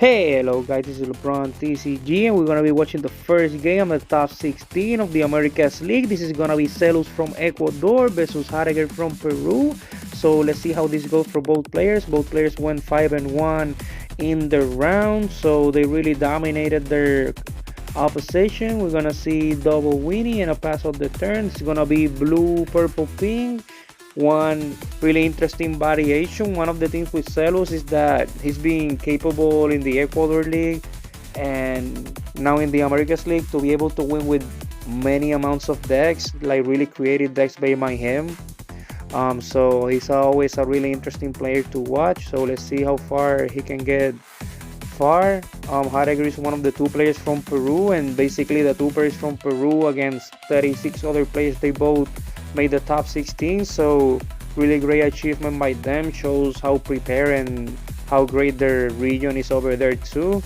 Hey, hello guys, this is LeBron TCG and we're gonna be watching the first game of the top 16 of the Americas League. This is gonna be CELLUS from Ecuador versus HAREGER from Peru. So let's see how this goes for both players. Both players went 5-1 in the round, so they really dominated their opposition. We're gonna see double Winnie and a pass of the turn. It's gonna be blue, purple, pink. One really interesting variation. One of the things with CELLUS is that he's being capable in the Ecuador League and now in the Americas League to be able to win with many amounts of decks, like really creative decks by him. So he's always a really interesting player to watch. So let's see how far he can get far. HAREGER is one of the two players from Peru, and basically the two players from Peru against 36 other players, they both made the top 16. So really great achievement by them. Shows how prepared and how great their region is over there too.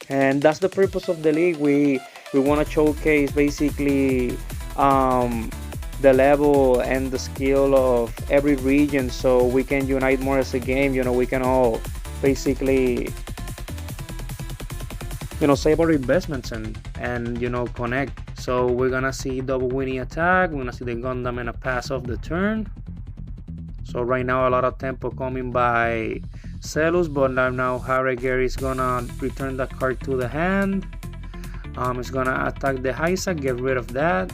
And that's the purpose of the league. We want to showcase basically the level and the skill of every region, so we can unite more as a game. We can all basically save our investments and connect. So we're gonna see double Winnie attack. We're gonna see the Gundam and a pass off the turn. So right now a lot of tempo coming by CELLUS, but now HAREGER is gonna return that card to the hand. It's gonna attack the Heisa, get rid of that.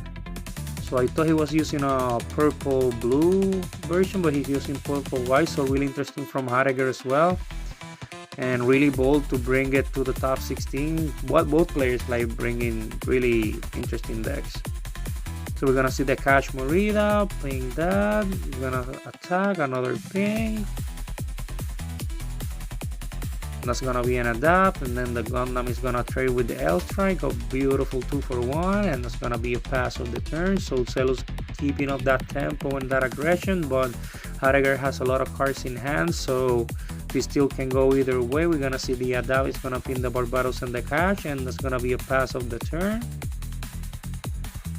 So I thought he was using a purple blue version, but he's using purple white. So really interesting from HAREGER as well, and really bold to bring it to the top 16. What both players like bringing really interesting decks. So we're gonna see the Cash Morita playing that. We're gonna attack another ping. That's gonna be an adapt, and then the Gundam is gonna trade with the L Strike, a beautiful 2-for-1, and that's gonna be a pass of the turn. So CELLUS keeping up that tempo and that aggression, but HAREGER has a lot of cards in hand, so we still can go either way. We're gonna see the adapt is gonna pin the Barbatos and the Cash, and that's gonna be a pass of the turn.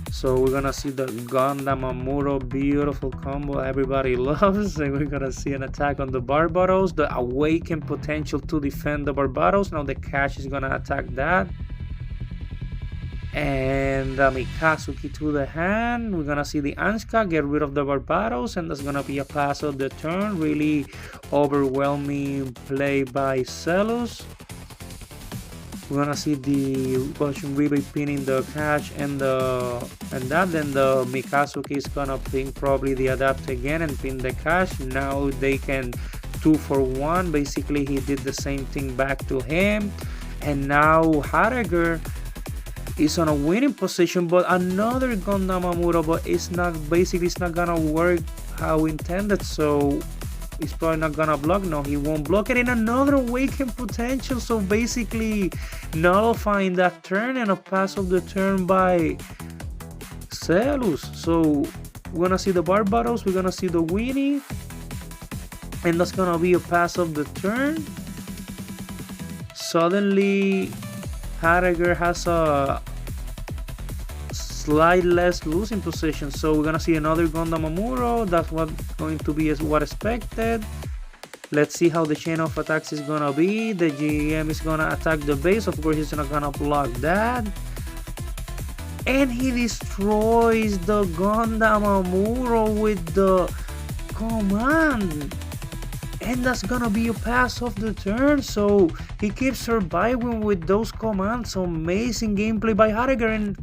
So we're gonna see the Gundam Amuro, beautiful combo everybody loves, and we're gonna see an attack on the Barbatos, the awakened potential to defend the Barbatos. Now the Cash is gonna attack that, and the Mikazuki to the hand. We're gonna see the Anska get rid of the Barbatos, and that's gonna be a pass of the turn. Really overwhelming play by CELLUS. We're gonna see the Russian Rebate pinning the Cash and that. Then the Mikazuki is gonna pin probably the adapt again and pin the Cash. Now they can 2-for-1. Basically he did the same thing back to him, and now HAREGER is on a winning position, but another Gundam Amuro, but it's not gonna work how intended. So he's probably not gonna block. No, he won't block it, in another awakened potential. So basically nullifying that turn and a pass of the turn by CELLUS. So we're gonna see the Barbatos, we're gonna see the Winnie, and that's gonna be a pass of the turn. Suddenly HAREGER has a slight less losing position. So we're gonna see another Gundam Amuro. That's what going to be what expected. Let's see how the chain of attacks is gonna be. The GM is gonna attack the base. Of course he's not gonna block that, and he destroys the Gundam Amuro with the command, and that's gonna be a pass of the turn. So he keeps surviving with those commands. Amazing gameplay by HAREGER, and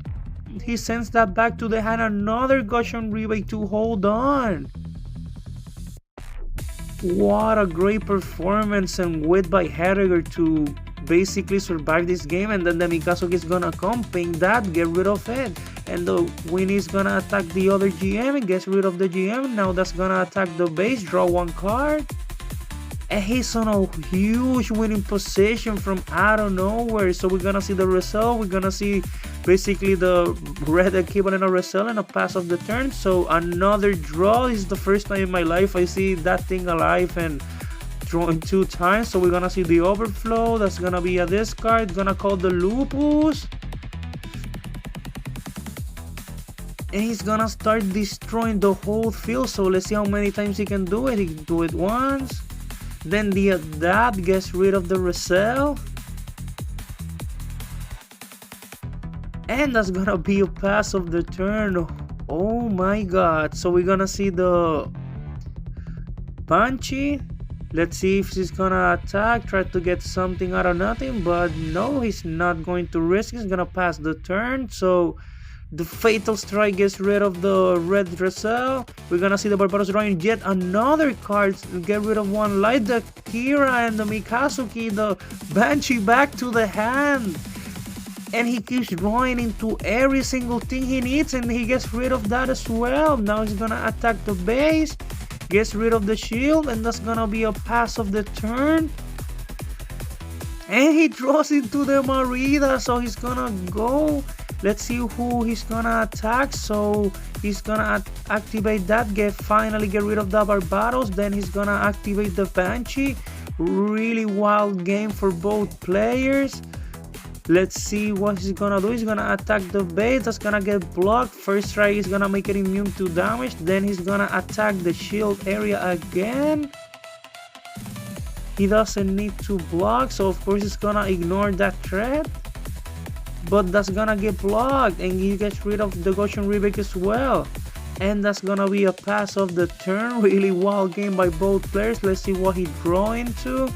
he sends that back to the hand. Another Goshen rebate to hold on. What a great performance and wit by HAREGER to basically survive this game. And then the Mikazuki is gonna come, ping that, get rid of it, and the Winnie is gonna attack the other GM and gets rid of the GM. Now that's gonna attack the base, draw one card, and he's on a huge winning position from out of nowhere. So we're gonna see the result. We're gonna see basically the red equivalent of result and a pass of the turn. So another draw. Is the first time in my life I see that thing alive and drawing 2 times. So we're gonna see the overflow. That's gonna be a discard. It's gonna call the lupus, and he's gonna start destroying the whole field. So let's see how many times he can do it. He can do it once, Then the adapt gets rid of the resell. And that's gonna be a pass of the turn. Oh my god. So we're gonna see the Banshee. Let's see if he's gonna attack, try to get something out of nothing, but no, he's not going to risk. He's gonna pass the turn. So the Fatal Strike gets rid of the red Dressel. We're gonna see the Barbatos drawing yet another card. Get rid of one like the Kira and the Mikazuki, the Banshee back to the hand. And he keeps drawing into every single thing he needs, and he gets rid of that as well. Now he's gonna attack the base, gets rid of the shield, and that's gonna be a pass of the turn. And he draws into the Marida, so he's gonna go. Let's see who he's gonna attack. So he's gonna activate that, finally get rid of the Barbatos. Then he's gonna activate the Banshee. Really wild game for both players. Let's see what he's gonna do. He's gonna attack the base. That's gonna get blocked. First strike is gonna make it immune to damage. Then he's gonna attack the shield area again. He doesn't need to block, so of course he's gonna ignore that threat. But that's gonna get blocked, and he gets rid of the Goshen Rebek as well. And that's gonna be a pass of the turn. Really wild game by both players. Let's see what he draw into.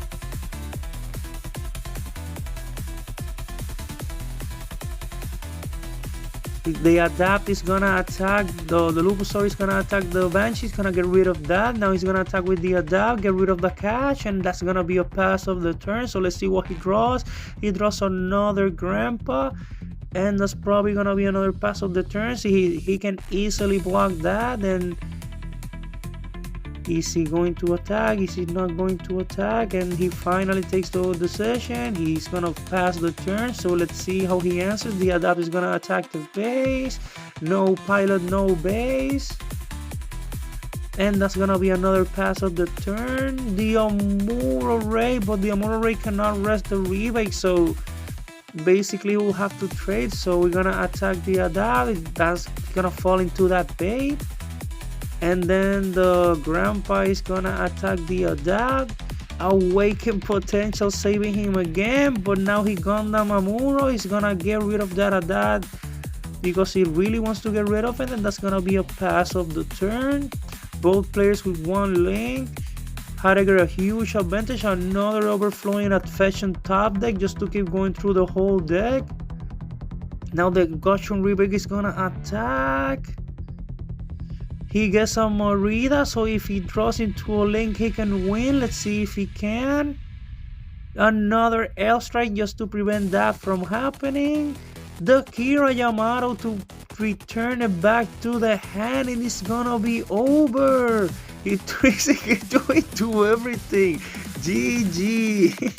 The adapt is gonna attack the Lupusaur is gonna attack the Banshee. He's gonna get rid of that. Now he's gonna attack with the adapt, get rid of the catch, and that's gonna be a pass of the turn. So let's see what he draws. He draws another Grandpa, and that's probably gonna be another pass of the turn. So he can easily block that. And is he going to attack? Is he not going to attack? And he finally takes the decision. He's gonna pass the turn. So let's see how he answers. The adapt is gonna attack the base. No pilot, no base. And that's gonna be another pass of the turn. The Amuro Ray, but the Amuro Ray cannot rest the rebate. So basically we'll have to trade. So we're gonna attack the adapt. That's gonna fall into that bait. And then the Grandpa is gonna attack the adapt. Awaken potential, saving him again. But now he Gundam Amuro. He's gonna get rid of that adapt because he really wants to get rid of it. And that's gonna be a pass of the turn. Both players with one link. HAREGER a huge advantage. Another overflowing at Fashion top deck just to keep going through the whole deck. Now the Goshen Rebek is gonna attack. He gets a Marida, so if he draws into a link, he can win. Let's see if he can. Another L strike just to prevent that from happening. The Kira Yamato to return it back to the hand, and it's gonna be over. He can do everything. GG.